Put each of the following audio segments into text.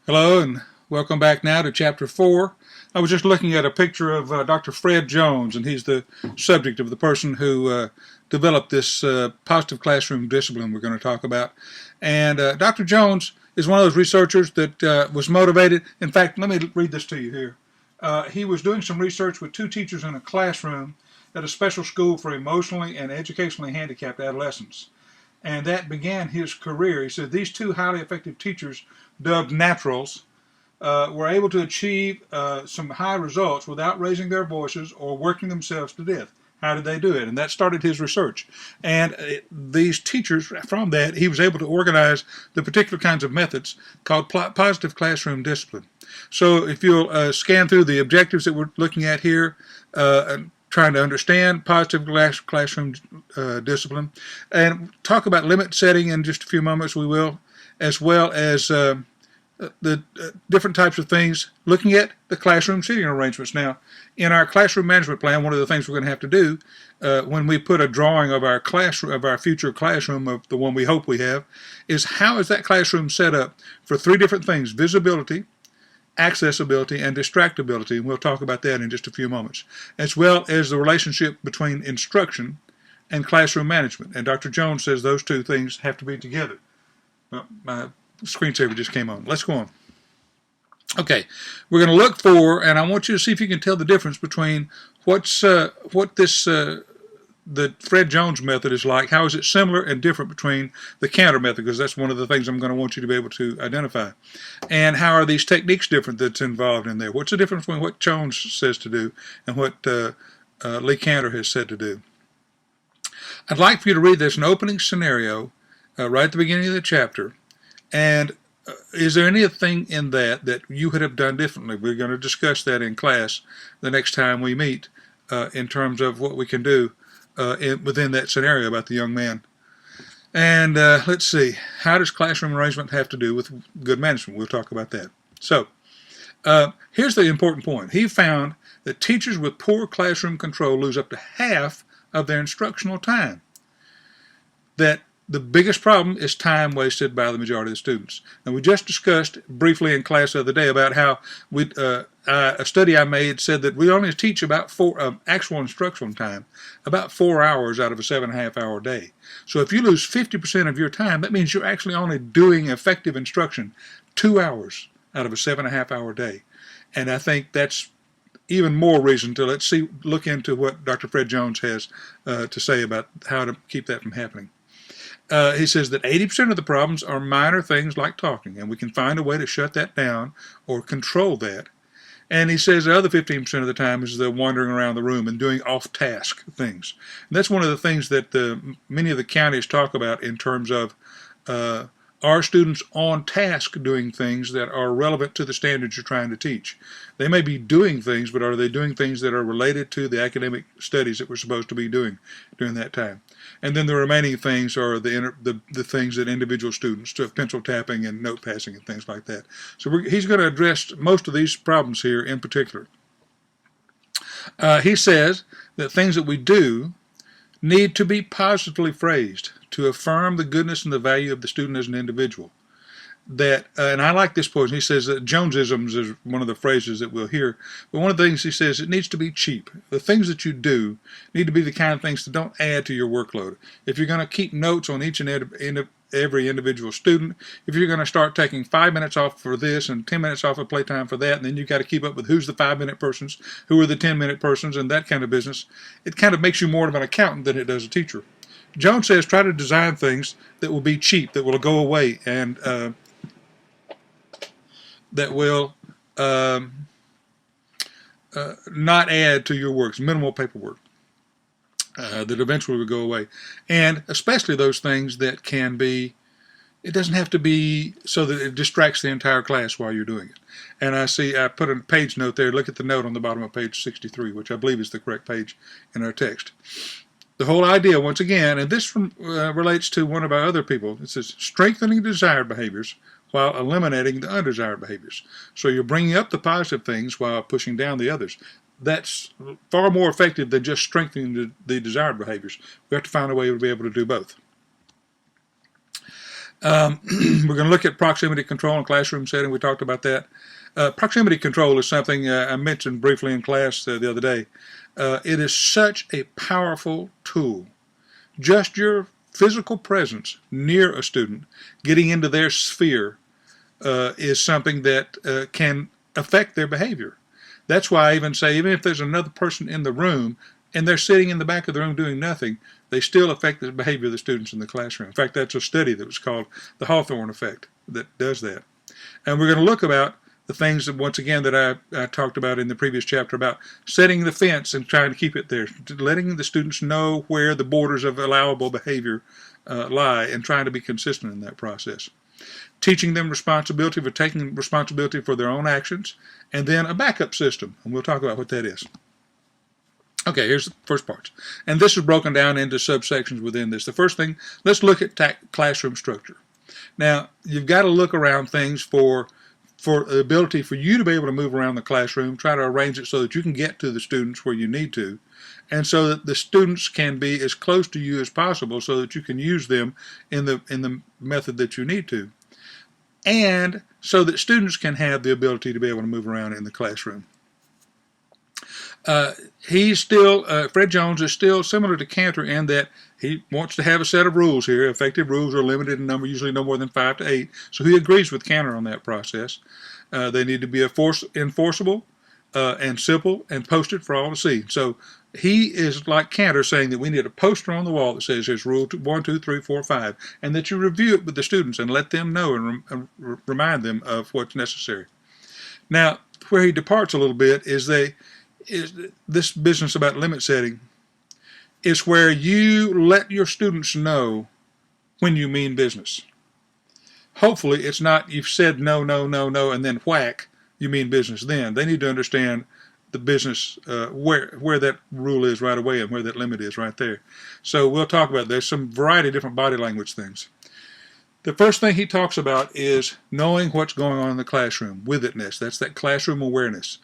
Hello and welcome back now to Chapter 4. I was just looking at a picture of Dr. Fred Jones, and he's the subject of the person who developed this positive classroom discipline we're going to talk about. And Dr. Jones is one of those researchers that was motivated. In fact, let me read this to you here. He was doing some research with two teachers in a classroom at a special school for emotionally and educationally handicapped adolescents. And that began his career. He said these two highly effective teachers, dubbed naturals, were able to achieve some high results without raising their voices or working themselves to death. How did they do it? And that started his research. And these teachers, from that, he was able to organize the particular kinds of methods called positive classroom discipline. So if you'll scan through the objectives that we're looking at here, trying to understand positive classroom discipline, and talk about limit setting in just a few moments, we will, as well as the different types of things, looking at the classroom seating arrangements. Now, in our classroom management plan, one of the things we're going to have to do when we put a drawing of our classroom, of our future classroom, of the one we hope we have, is how is that classroom set up for three different things: visibility, accessibility, and distractibility. And we'll talk about that in just a few moments, as well as the relationship between instruction and classroom management. And Dr. Jones says those two things have to be together. Well, my screensaver just came on. Let's go on. Okay, we're going to look for, and I want you to see if you can tell the difference between what this the Fred Jones method is like. How is it similar and different between the counter method? Because that's one of the things I'm going to want you to be able to identify. And how are these techniques different that's involved in there? What's the difference between what Jones says to do and what Lee Cantor has said to do? I'd like for you to read this an opening scenario right at the beginning of the chapter. And is there anything in that that you would have done differently? We're going to discuss that in class the next time we meet in terms of what we can do within that scenario about the young man. And let's see, how does classroom arrangement have to do with good management? We'll talk about that. So here's the important point. He found that teachers with poor classroom control lose up to half of their instructional time. That the biggest problem is time wasted by the majority of the students. And we just discussed briefly in class the other day about how a study I made said that we only teach about actual instructional time, about 4 hours out of a 7.5 hour day. So if you lose 50% of your time, that means you're actually only doing effective instruction 2 hours out of a 7.5 hour day. And I think that's even more reason to look into what Dr. Fred Jones has to say about how to keep that from happening. He says that 80% of the problems are minor things like talking, and we can find a way to shut that down or control that. And he says the other 15% of the time is the wandering around the room and doing off-task things. And that's one of the things that many of the counties talk about in terms of are students on task doing things that are relevant to the standards you're trying to teach? They may be doing things, but are they doing things that are related to the academic studies that we're supposed to be doing during that time? And then the remaining things are the things that individual students do, pencil tapping and note passing and things like that. So he's going to address most of these problems here in particular. He says that things that we do need to be positively phrased to affirm the goodness and the value of the student as an individual. That, and I like this point, he says that Jonesisms is one of the phrases that we'll hear, but one of the things he says, it needs to be cheap. The things that you do need to be the kind of things that don't add to your workload. If you're going to keep notes on each and every individual student, if you're going to start taking 5 minutes off for this and 10 minutes off of playtime for that, and then you've got to keep up with who's the 5-minute persons, who are the 10-minute persons, and that kind of business, it kind of makes you more of an accountant than it does a teacher. Jones says try to design things that will be cheap, that will go away, and that will not add to your works, minimal paperwork, that eventually will go away. And especially those things that can be, it doesn't have to be so that it distracts the entire class while you're doing it. And I put a page note there. Look at the note on the bottom of page 63, which I believe is the correct page in our text. The whole idea, once again, and this relates to one of our other people, it says strengthening desired behaviors while eliminating the undesired behaviors. So you're bringing up the positive things while pushing down the others. That's far more effective than just strengthening the desired behaviors. We have to find a way to be able to do both. We're going to look at proximity control in classroom setting. We talked about that. Proximity control is something I mentioned briefly in class the other day. It is such a powerful tool. Just your physical presence near a student, getting into their sphere, is something that can affect their behavior. That's why I even say, even if there's another person in the room and they're sitting in the back of the room doing nothing, they still affect the behavior of the students in the classroom. In fact, that's a study that was called the Hawthorne effect that does that. And we're going to look about the things that, once again, that I talked about in the previous chapter about setting the fence and trying to keep it there, letting the students know where the borders of allowable behavior lie and trying to be consistent in that process. Teaching them responsibility for taking responsibility for their own actions, and then a backup system, and we'll talk about what that is. Okay, here's the first parts. And this is broken down into subsections within this. The first thing, let's look at classroom structure. Now, you've got to look around things for the ability for you to be able to move around the classroom, try to arrange it so that you can get to the students where you need to, and so that the students can be as close to you as possible so that you can use them in the method that you need to, and so that students can have the ability to be able to move around in the classroom. Fred Jones is still similar to Cantor in that he wants to have a set of rules here. Effective rules are limited in number, usually no more than 5 to 8. So he agrees with Cantor on that process. They need to be enforceable and simple and posted for all to see. So he is like Cantor, saying that we need a poster on the wall that says there's rule 1, 2, 3, 4, 5, and that you review it with the students and let them know and remind them of what's necessary. Now, where he departs a little bit is this business about limit setting is where you let your students know when you mean business. Hopefully it's not you've said no, no, no, no, and then whack, you mean business then. They need to understand the business, where that rule is right away and where that limit is right there. So we'll talk about, there's some variety of different body language things. The first thing he talks about is knowing what's going on in the classroom, with itness. That's that classroom awareness.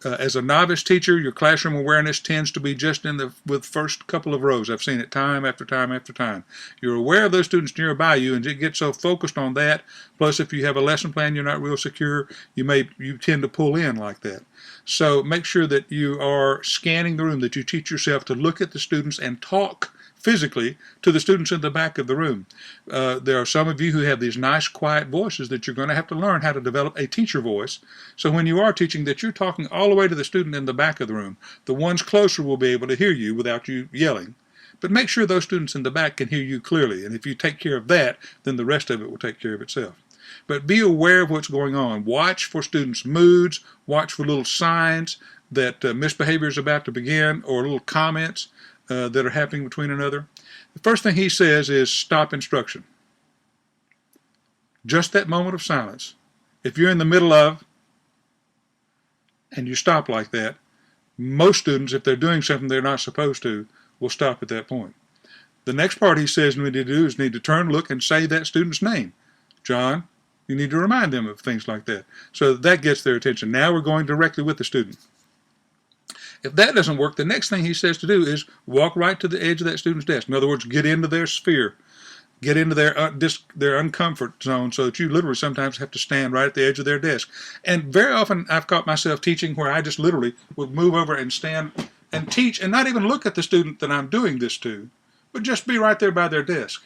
As a novice teacher, your classroom awareness tends to be just with first couple of rows. I've seen it time after time after time. You're aware of those students nearby you, and you get so focused on that. Plus, if you have a lesson plan you're not real secure, you tend to pull in like that. So make sure that you are scanning the room, that you teach yourself to look at the students and talk physically to the students in the back of the room. There are some of you who have these nice quiet voices that you're going to have to learn how to develop a teacher voice. So when you are teaching, that you're talking all the way to the student in the back of the room. The ones closer will be able to hear you without you yelling. But make sure those students in the back can hear you clearly. And if you take care of that, then the rest of it will take care of itself. But be aware of what's going on. Watch for students' moods. Watch for little signs that misbehavior is about to begin, or little comments that are happening between another. The first thing he says is stop instruction. Just that moment of silence. If you're in the middle of and you stop like that, most students, if they're doing something they're not supposed to, will stop at that point. The next part he says we need to do is need to turn, look, and say that student's name. John, you need to remind them of things like that. So that gets their attention. Now we're going directly with the student. If that doesn't work, the next thing he says to do is walk right to the edge of that student's desk. In other words, get into their sphere. Get into their uncomfort zone, so that you literally sometimes have to stand right at the edge of their desk. And very often I've caught myself teaching where I just literally would move over and stand and teach and not even look at the student that I'm doing this to, but just be right there by their desk.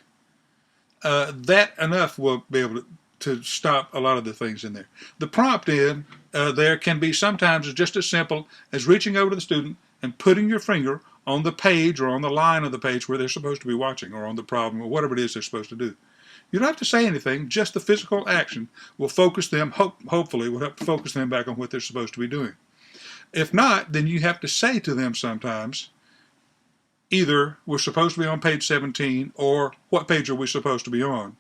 That enough will be able to stop a lot of the things in there. The prompt in there can be sometimes just as simple as reaching over to the student and putting your finger on the page or on the line of the page where they're supposed to be watching, or on the problem, or whatever it is they're supposed to do. You don't have to say anything, just the physical action will focus them, hopefully will help to focus them back on what they're supposed to be doing. If not, then you have to say to them sometimes, either we're supposed to be on page 17, or what page are we supposed to be on,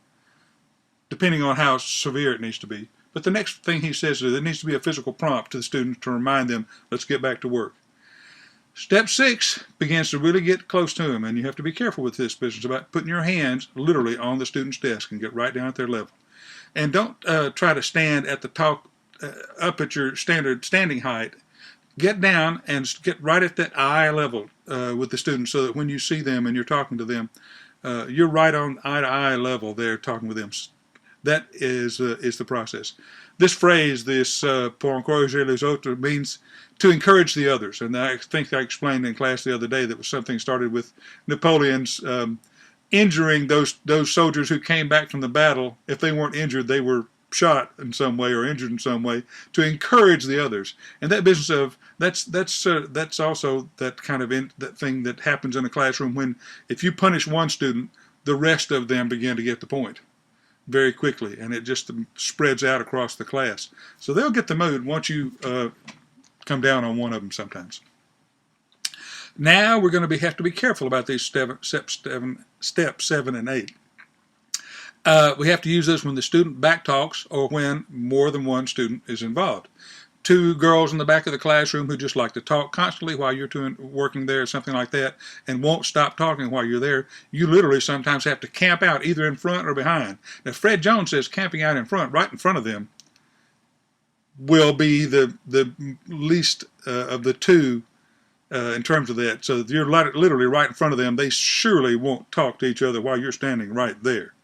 depending on how severe it needs to be. But the next thing he says is there needs to be a physical prompt to the students to remind them, let's get back to work. Step 6 begins to really get close to them, and you have to be careful with this business about putting your hands literally on the student's desk and get right down at their level. And don't try to stand at the top, up at your standard standing height. Get down and get right at that eye level with the students, so that when you see them and you're talking to them, you're right on eye-to-eye level there talking with them. That is the process. This phrase, this pour encourager les autres, means to encourage the others. And I think I explained in class the other day that was something started with Napoleon's injuring those soldiers who came back from the battle. If they weren't injured, they were shot in some way or injured in some way, to encourage the others. And that business of that's also that kind of that thing that happens in a classroom when if you punish one student, the rest of them begin to get the point very quickly, and it just spreads out across the class. So they'll get the mood once you come down on one of them sometimes. Now we're going to have to be careful about these steps 7 and 8. We have to use this when the student backtalks or when more than one student is involved. 2 girls in the back of the classroom who just like to talk constantly while you're working there or something like that and won't stop talking while you're there, you literally sometimes have to camp out either in front or behind. Now, Fred Jones says camping out in front, right in front of them, will be the least of the two in terms of that. So if you're literally right in front of them, they surely won't talk to each other while you're standing right there.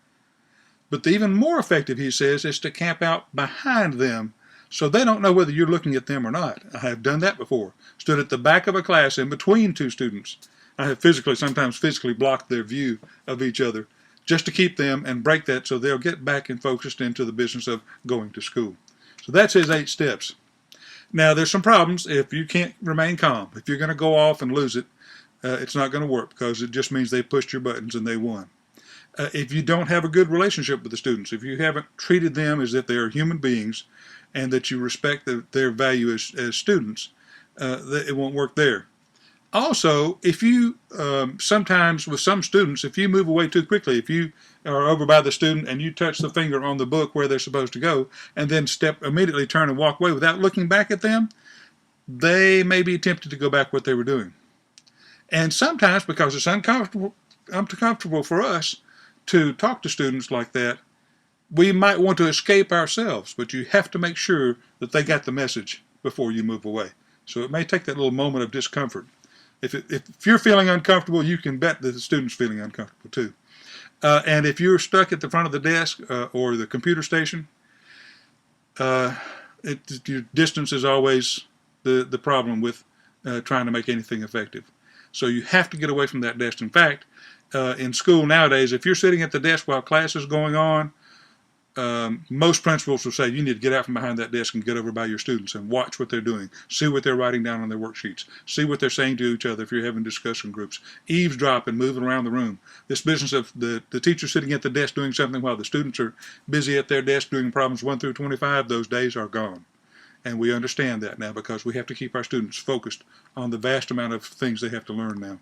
But the even more effective, he says, is to camp out behind them so they don't know whether you're looking at them or not. I have done that before. Stood at the back of a class in between 2 students. I have sometimes physically blocked their view of each other just to keep them and break that so they'll get back and focused into the business of going to school. So that's his 8 steps. Now, there's some problems if you can't remain calm. If you're going to go off and lose it, it's not going to work because it just means they pushed your buttons and they won. If you don't have a good relationship with the students, if you haven't treated them as if they are human beings and that you respect their value as students, it won't work there. Also, if you, sometimes with some students, if you move away too quickly, if you are over by the student and you touch the finger on the book where they're supposed to go and then immediately turn and walk away without looking back at them, they may be tempted to go back what they were doing. And sometimes, because it's uncomfortable for us to talk to students like that, we might want to escape ourselves, but you have to make sure that they got the message before you move away. So it may take that little moment of discomfort. If you're feeling uncomfortable, you can bet that the student's feeling uncomfortable too. And if you're stuck at the front of the desk or the computer station, your distance is always the problem with trying to make anything effective. So you have to get away from that desk. In fact, in school nowadays, if you're sitting at the desk while class is going on, most principals will say you need to get out from behind that desk and get over by your students and watch what they're doing, see what they're writing down on their worksheets, see what they're saying to each other if you're having discussion groups, eavesdrop and moving around the room. This business of the teacher sitting at the desk doing something while the students are busy at their desk doing problems 1 through 25, those days are gone. And we understand that now because we have to keep our students focused on the vast amount of things they have to learn now.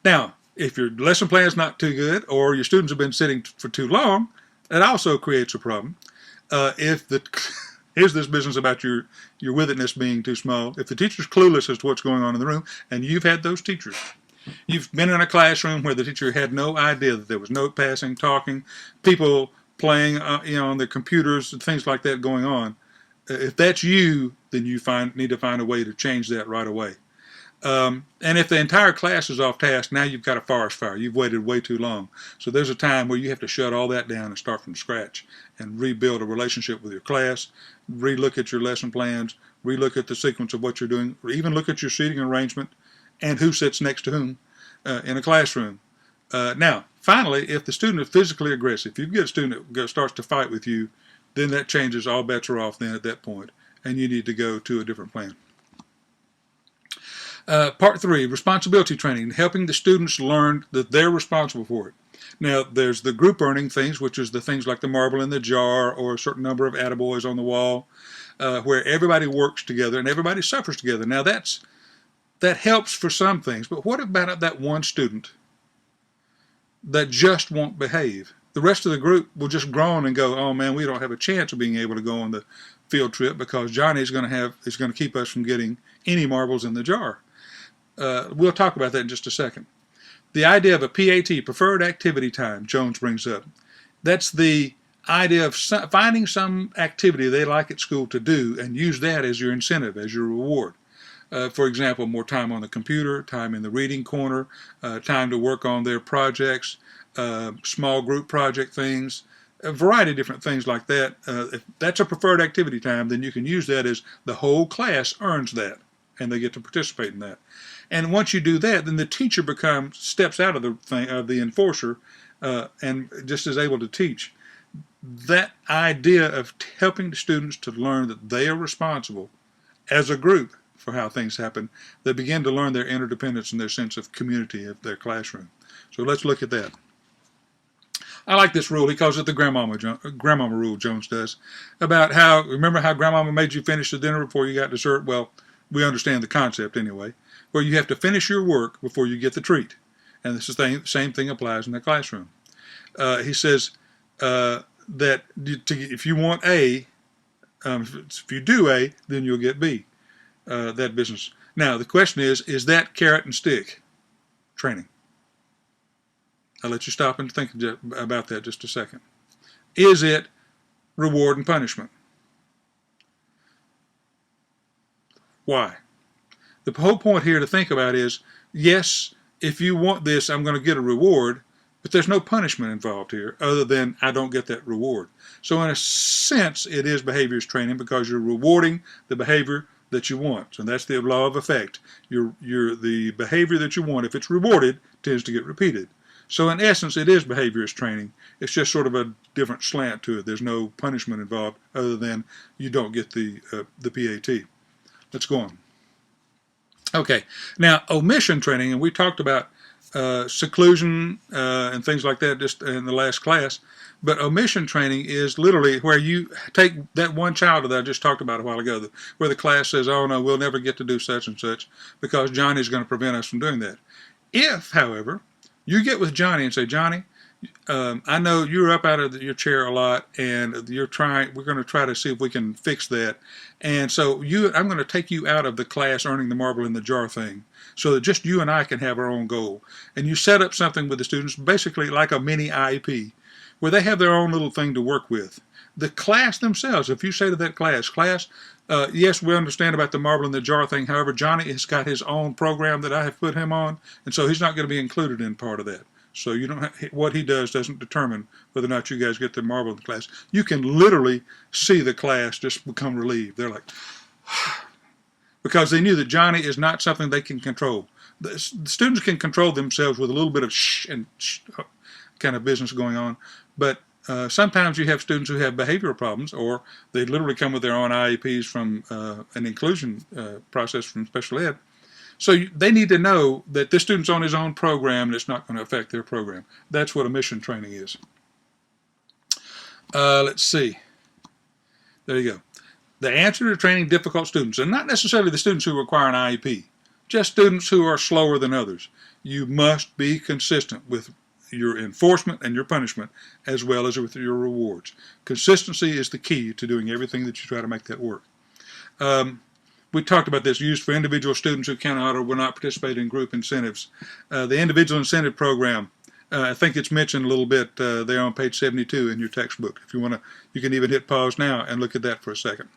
Now, if your lesson plan is not too good or your students have been sitting for too long, that also creates a problem. Here's this business about your with-itness being too small. If the teacher's clueless as to what's going on in the room, and you've had those teachers, you've been in a classroom where the teacher had no idea that there was note passing, talking, people playing on their computers and things like that going on. If that's you, then you need to find a way to change that right away. And if the entire class is off task, now you've got a forest fire. You've waited way too long. So there's a time where you have to shut all that down and start from scratch and rebuild a relationship with your class, relook at your lesson plans, relook at the sequence of what you're doing, or even look at your seating arrangement and who sits next to whom in a classroom. Now, finally, if the student is physically aggressive, if you get a student that starts to fight with you, then that changes. All bets are off then at that point, and you need to go to a different plan. Part 3, responsibility training, helping the students learn that they're responsible for it. Now, there's the group earning things, which is the things like the marble in the jar or a certain number of attaboys on the wall, where everybody works together and everybody suffers together. Now, that helps for some things, but what about that one student that just won't behave? The rest of the group will just groan and go, oh man, we don't have a chance of being able to go on the field trip because Johnny's going to keep us from getting any marbles in the jar. We'll talk about that in just a second. The idea of a PAT, preferred activity time, Jones brings up. That's the idea of finding some activity they like at school to do and use that as your incentive, as your reward. For example, more time on the computer, time in the reading corner, time to work on their projects, small group project things, a variety of different things like that. If that's a preferred activity time, then you can use that as the whole class earns that, and they get to participate in that. And once you do that, then the teacher steps out of the enforcer, and just is able to teach. That idea of helping the students to learn that they are responsible as a group for how things happen, they begin to learn their interdependence and their sense of community of their classroom. So let's look at that. I like this rule. He calls it the grandmama rule, Jones does, about remember how grandmama made you finish the dinner before you got dessert? Well, we understand the concept anyway, where you have to finish your work before you get the treat. And this is the same thing applies in the classroom. He says that if you want A, if you do A, then you'll get B, that business. Now, the question is that carrot and stick training? I'll let you stop and think about that just a second. Is it reward and punishment? Why? The whole point here to think about is, yes, if you want this, I'm going to get a reward, but there's no punishment involved here other than I don't get that reward. So in a sense, it is behaviors training because you're rewarding the behavior that you want. So that's the law of effect. The behavior that you want, if it's rewarded, tends to get repeated. So in essence, it is behaviorist training. It's just sort of a different slant to it. There's no punishment involved other than you don't get the PAT. Let's go on. Okay, now omission training, and we talked about seclusion and things like that just in the last class, but omission training is literally where you take that one child that I just talked about a while ago, where the class says, oh no, we'll never get to do such and such because Johnny's going to prevent us from doing that. If, however, you get with Johnny and say, Johnny, I know you're up out of your chair a lot, and we're going to try to see if we can fix that. And so I'm going to take you out of the class earning the marble in the jar thing so that just you and I can have our own goal. And you set up something with the students, basically like a mini IEP, where they have their own little thing to work with. The class themselves, if you say to that class, yes, we understand about the marble in the jar thing. However, Johnny has got his own program that I have put him on, and so he's not going to be included in part of that. So you don't what he does doesn't determine whether or not you guys get the marble in the class. You can literally see the class just become relieved. They're like, because they knew that Johnny is not something they can control. The students can control themselves with a little bit of shh and shh kind of business going on, but sometimes you have students who have behavioral problems, or they literally come with their own IEPs from an inclusion process from special ed. So they need to know that this student's on his own program and it's not going to affect their program. That's what omission training is. Let's see. There you go. The answer to training difficult students, and not necessarily the students who require an IEP, just students who are slower than others. You must be consistent with your enforcement and your punishment as well as with your rewards. Consistency is the key to doing everything that you try to make that work. We talked about this, used for individual students who cannot or will not participate in group incentives. The individual incentive program, I think it's mentioned a little bit there on page 72 in your textbook. If you want to, you can even hit pause now and look at that for a second.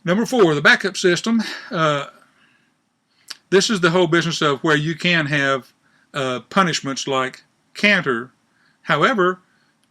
Number 4, the backup system. This is the whole business of where you can have punishments like canter. However,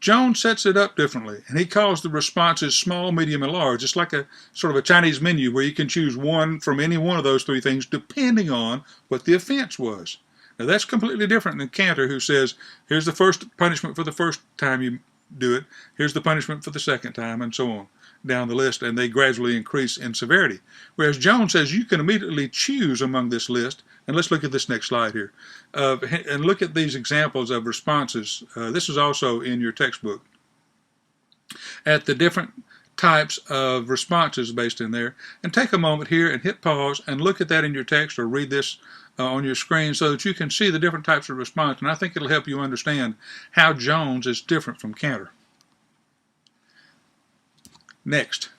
Jones sets it up differently, and he calls the responses small, medium, and large. It's like a sort of a Chinese menu where you can choose one from any one of those 3 things depending on what the offense was. Now that's completely different than Cantor, who says, here's the first punishment for the first time you do it, here's the punishment for the second time, and so on down the list, and they gradually increase in severity. Whereas Jones says you can immediately choose among this list, and let's look at this next slide here, and look at these examples of responses. This is also in your textbook, at the different types of responses based in there, and take a moment here and hit pause and look at that in your text or read this on your screen so that you can see the different types of response, and I think it'll help you understand how Jones is different from Cantor. Next,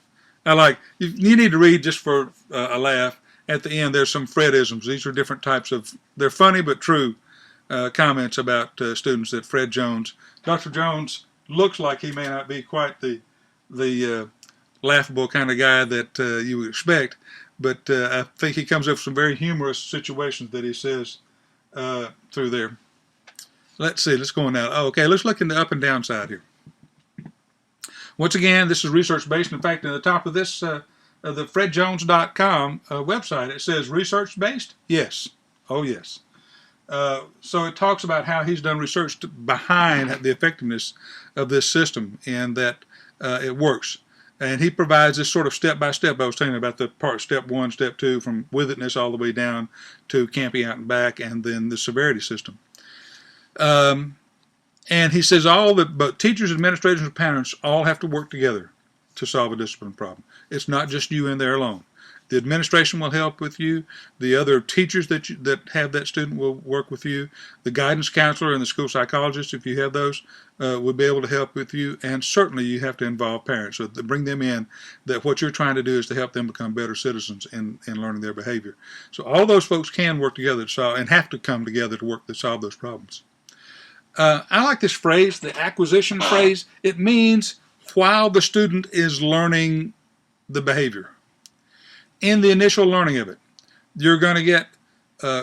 you need to read just for a laugh. At the end, there's some Fredisms. These are different types of, they're funny but true comments about students that Fred Jones. Dr. Jones looks like he may not be quite the laughable kind of guy that you would expect, but I think he comes up with some very humorous situations that he says through there. let's see, let's go on now. Oh, okay, let's look in the up and down side here. Once again, this is research-based. In fact, in the top of this, the fredjones.com website, it says research-based? Yes. Oh, yes. So it talks about how he's done research behind the effectiveness of this system and that it works. And he provides this sort of step-by-step. I was telling you about the part step 1, step 2, from with itness all the way down to camping out and back, and then the severity system. And he says but teachers, administrators, and parents all have to work together to solve a discipline problem. It's not just you in there alone. The administration will help with you. The other teachers that have that student will work with you. The guidance counselor and the school psychologist, if you have those, will be able to help with you. And certainly you have to involve parents. So to bring them in, that what you're trying to do is to help them become better citizens in learning their behavior. So all those folks can work together to solve, and have to come together to work to solve those problems. I like this phrase, the acquisition phrase. It means while the student is learning the behavior. In the initial learning of it, you're going to get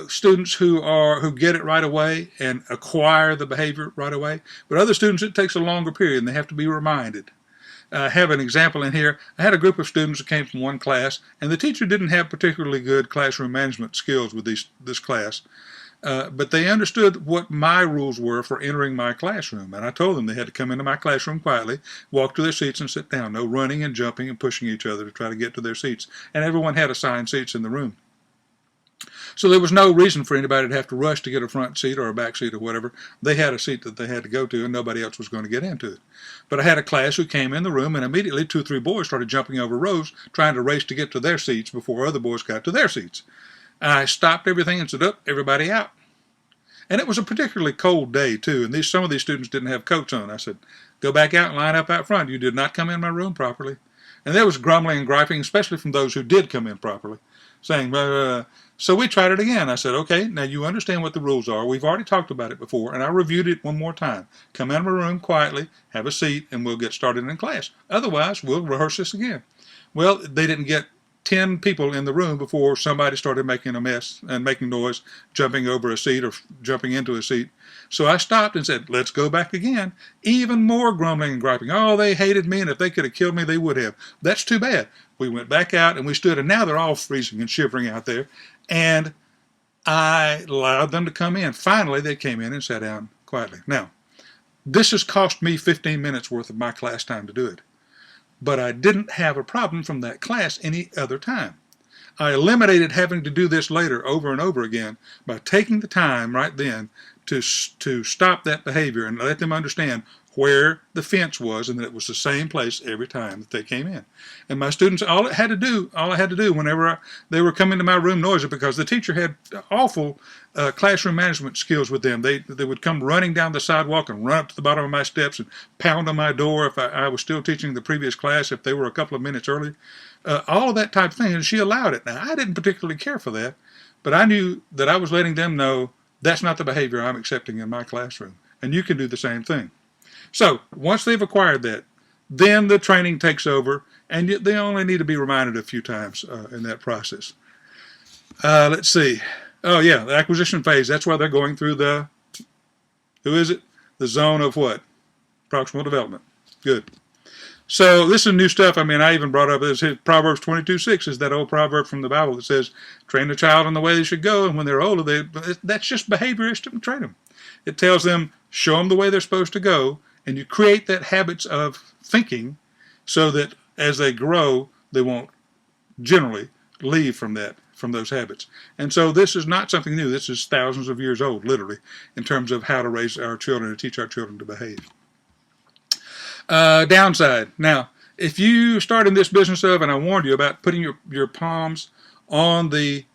students who get it right away and acquire the behavior right away. But other students, it takes a longer period, and they have to be reminded. I have an example in here. I had a group of students who came from one class, and the teacher didn't have particularly good classroom management skills with this class. But they understood what my rules were for entering my classroom. And I told them they had to come into my classroom quietly, walk to their seats and sit down. No running and jumping and pushing each other to try to get to their seats. And everyone had assigned seats in the room. So there was no reason for anybody to have to rush to get a front seat or a back seat or whatever. They had a seat that they had to go to, and nobody else was going to get into it. But I had a class who came in the room, and immediately 2 or 3 boys started jumping over rows, trying to race to get to their seats before other boys got to their seats. I stopped everything and said, "Up, everybody out." And it was a particularly cold day, too, and some of these students didn't have coats on. I said, "Go back out and line up out front. You did not come in my room properly." And there was grumbling and griping, especially from those who did come in properly, saying, so we tried it again. I said, "Okay, now you understand what the rules are. We've already talked about it before, and I reviewed it one more time. Come in my room quietly, have a seat, and we'll get started in class. Otherwise, we'll rehearse this again." Well, they didn't get 10 people in the room before somebody started making a mess and making noise, jumping over a seat or jumping into a seat. So I stopped and said, "Let's go back again." Even more grumbling and griping. "Oh, they hated me, and if they could have killed me, they would have." That's too bad. We went back out and we stood, and now they're all freezing and shivering out there. And I allowed them to come in. Finally, they came in and sat down quietly. Now, this has cost me 15 minutes worth of my class time to do it. But I didn't have a problem from that class any other time. I eliminated having to do this later over and over again by taking the time right then to stop that behavior and let them understand where the fence was, and that it was the same place every time that they came in. And my students, all I had to do whenever they were coming to my room noisy, because the teacher had awful classroom management skills with them. They would come running down the sidewalk and run up to the bottom of my steps and pound on my door if I was still teaching the previous class, if they were a couple of minutes early. All of that type of thing, and she allowed it. Now, I didn't particularly care for that, but I knew that I was letting them know that's not the behavior I'm accepting in my classroom, and you can do the same thing. So once they've acquired that, then the training takes over, and they only need to be reminded a few times in that process. Let's see. Oh, yeah, the acquisition phase. That's why they're going through the zone of what? Proximal development. Good. So this is new stuff. I mean, I even brought up this Proverbs 22:6 is that old proverb from the Bible that says, "Train a child in the way they should go, and when they're older, that's just behavioristic. Train them." It tells them, show them the way they're supposed to go, and you create that habits of thinking so that as they grow, they won't generally leave from those habits. And so this is not something new. This is thousands of years old, literally, in terms of how to raise our children and teach our children to behave. Downside. Now, if you start in this business of, and I warned you about putting your palms on the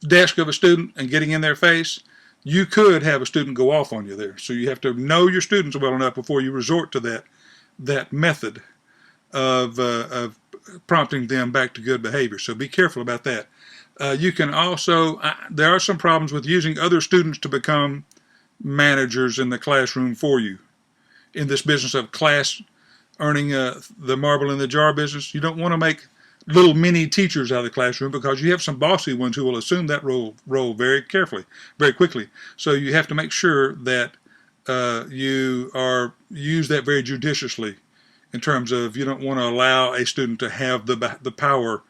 desk of a student and getting in their face, you could have a student go off on you there. So you have to know your students well enough before you resort to that method of prompting them back to good behavior. So be careful about that. You can also, there are some problems with using other students to become managers in the classroom for you. In this business of class earning the marble in the jar business, you don't want to make little mini teachers out of the classroom, because you have some bossy ones who will assume that role very carefully, very quickly. So you have to make sure that you use that very judiciously, in terms of you don't want to allow a student to have the power.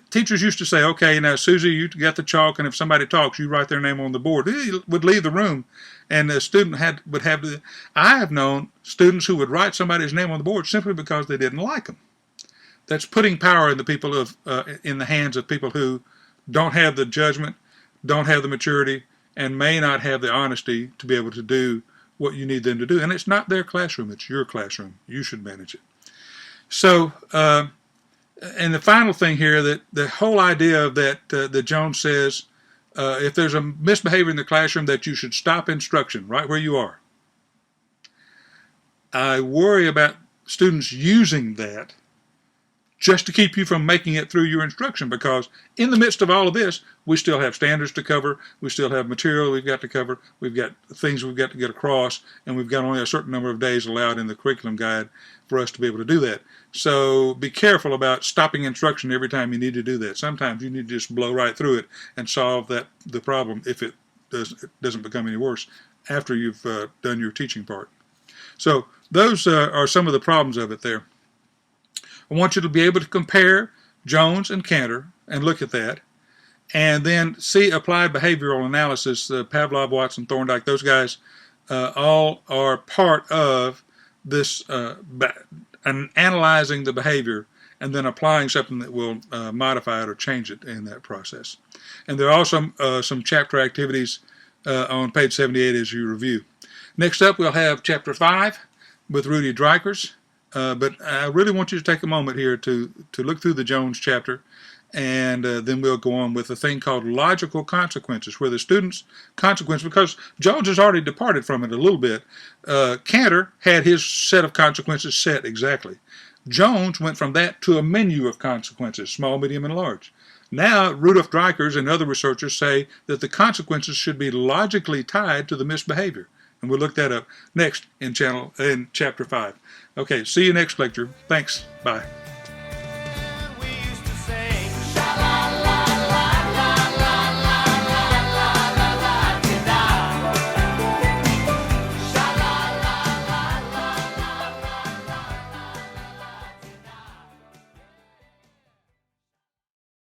Teachers used to say, okay, now Susie, you got the chalk, and if somebody talks, you write their name on the board. He would leave the room, and the student would have to. I have known students who would write somebody's name on the board simply because they didn't like them. That's putting power in the hands of people who don't have the judgment, don't have the maturity, and may not have the honesty to be able to do what you need them to do. And it's not their classroom, it's your classroom. You should manage it. So, and the final thing here, that the whole idea of that Jones says, if there's a misbehavior in the classroom, that you should stop instruction right where you are. I worry about students using that just to keep you from making it through your instruction, because in the midst of all of this, we still have standards to cover, we still have material we've got to cover, we've got things we've got to get across, and we've got only a certain number of days allowed in the curriculum guide for us to be able to do that. So be careful about stopping instruction every time you need to do that. Sometimes you need to just blow right through it and solve the problem, if it doesn't become any worse after you've done your teaching part. So those are some of the problems of it there. I want you to be able to compare Jones and Cantor and look at that, and then see applied behavioral analysis. Pavlov, Watson, Thorndike, those guys all are part of this analyzing the behavior and then applying something that will modify it or change it in that process. And there are also some chapter activities on page 78 as you review. Next up, we'll have chapter 5 with Rudy Dreikers. But I really want you to take a moment here to look through the Jones chapter, and then we'll go on with a thing called logical consequences, where the student's consequence, because Jones has already departed from it a little bit. Cantor had his set of consequences set exactly. Jones went from that to a menu of consequences, small, medium, and large. Now, Rudolf Dreikers and other researchers say that the consequences should be logically tied to the misbehavior. And we'll look that up next in chapter 5. Okay, see you next lecture. Thanks. Bye.